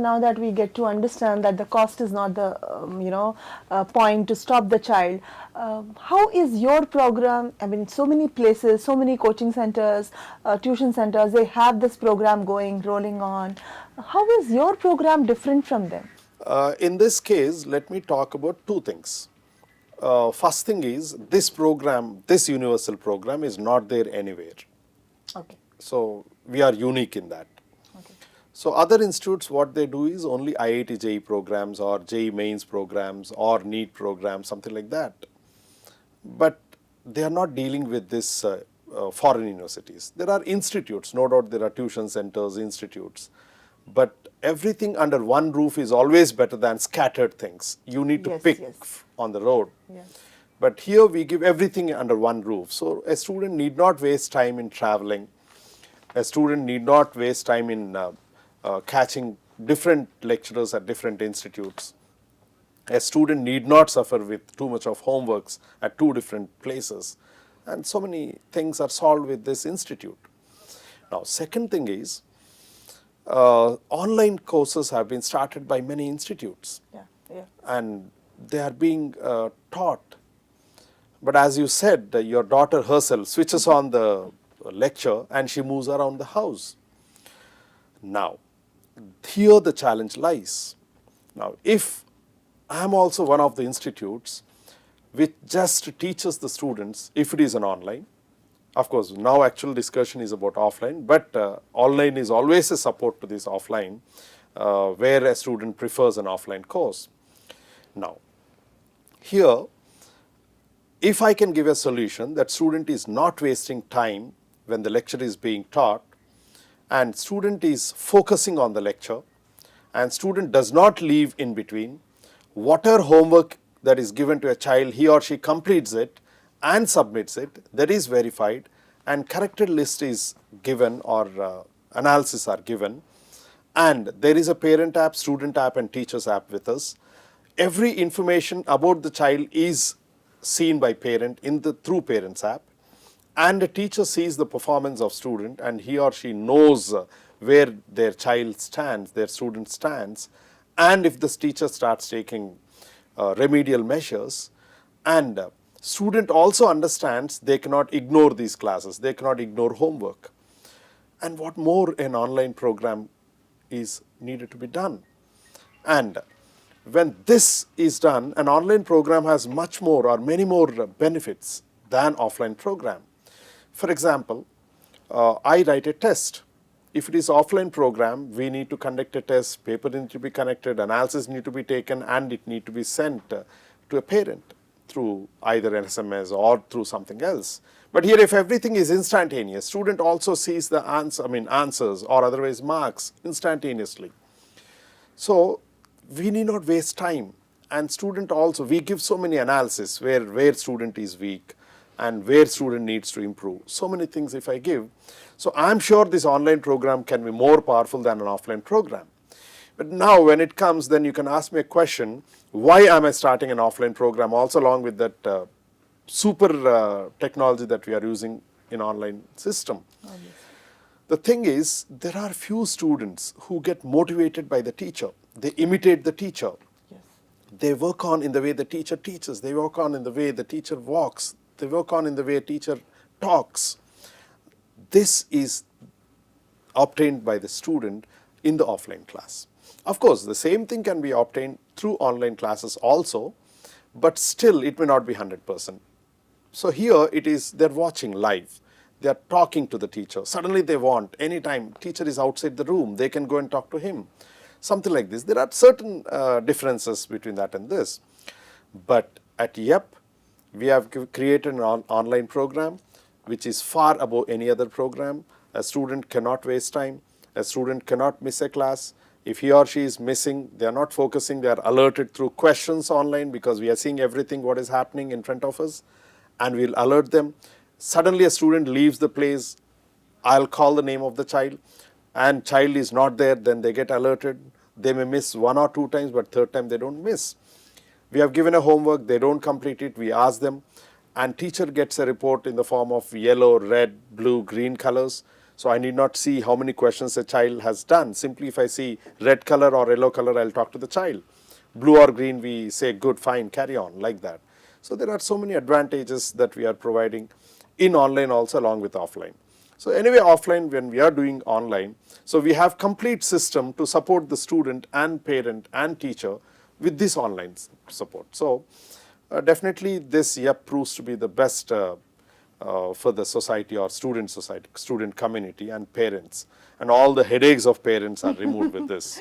now that we get to understand that the cost is not the point to stop the child, how is your program? I mean, so many places, so many coaching centers, tuition centers, they have this program going, rolling on. How is your program different from them? In this case, let me talk about two things. First thing is, this program, this universal program is not there anywhere. Okay. So we are unique in that. Okay. So other institutes, what they do is only IIT JEE programs or JEE mains programs or NEET programs, something like that. But they are not dealing with this foreign universities. There are institutes, no doubt there are tuition centers, institutes. But everything under one roof is always better than scattered things. You need to pick on the road. Yes. But here we give everything under one roof. So a student need not waste time in traveling. A student need not waste time in catching different lecturers at different institutes. A student need not suffer with too much of homeworks at two different places. And so many things are solved with this institute. Now, second thing is, online courses have been started by many institutes. Yeah. And they are being taught. But as you said, your daughter herself switches on the lecture and she moves around the house. Now, here the challenge lies. Now, if I am also one of the institutes which just teaches the students, if it is an online, of course, now actual discussion is about offline, but online is always a support to this offline, where a student prefers an offline course. Now, here, if I can give a solution that student is not wasting time when the lecture is being taught, and student is focusing on the lecture, and student does not leave in between, whatever homework that is given to a child, he or she completes it and submits it, that is verified, and corrected list is given or analysis are given, and there is a parent app, student app and teachers app with us. Every information about the child is seen by parent in the through parents app, and the teacher sees the performance of student and he or she knows where their child stands, their student stands, and if this teacher starts taking remedial measures, and student also understands they cannot ignore these classes, they cannot ignore homework. And what more, an online program is needed to be done. And when this is done, an online program has much more or many more benefits than offline program. For example, I write a test. If it is offline program, we need to conduct a test, paper need to be connected, analysis need to be taken, and it need to be sent to a parent through either an SMS or through something else. But here, if everything is instantaneous, student also sees the answers or otherwise marks instantaneously. So we need not waste time. And student also, we give so many analysis where student is weak and where student needs to improve. So many things if I give. So I'm sure this online program can be more powerful than an offline program. But now when it comes, then you can ask me a question, why am I starting an offline program also along with that super technology that we are using in online system? The thing is, there are few students who get motivated by the teacher. They imitate the teacher. Yes. They work on in the way the teacher teaches. They work on in the way the teacher walks. They work on in the way teacher talks. This is obtained by the student in the offline class. Of course, the same thing can be obtained through online classes also, but still it may not be 100%. So here it is, they're watching live. They are talking to the teacher. Suddenly they want, anytime teacher is outside the room, they can go and talk to him. Something like this. There are certain differences between that and this. But at Yupp, we have created an online program which is far above any other program. A student cannot waste time. A student cannot miss a class. If he or she is missing, they are not focusing, they are alerted through questions online because we are seeing everything what is happening in front of us, and we'll alert them. Suddenly a student leaves the place, I'll call the name of the child, and child is not there, then they get alerted. They may miss 1 or 2 times, but third time they don't miss. We have given a homework, they don't complete it, we ask them, and teacher gets a report in the form of yellow, red, blue, green colors. So I need not see how many questions a child has done. Simply if I see red color or yellow color, I'll talk to the child. Blue or green, we say good, fine, carry on, like that. So there are so many advantages that we are providing in online also along with offline. So anyway, offline, when we are doing online, so we have complete system to support the student and parent and teacher with this online support. So definitely this Yupp proves to be the best for the society or student community and parents, and all the headaches of parents are removed with this.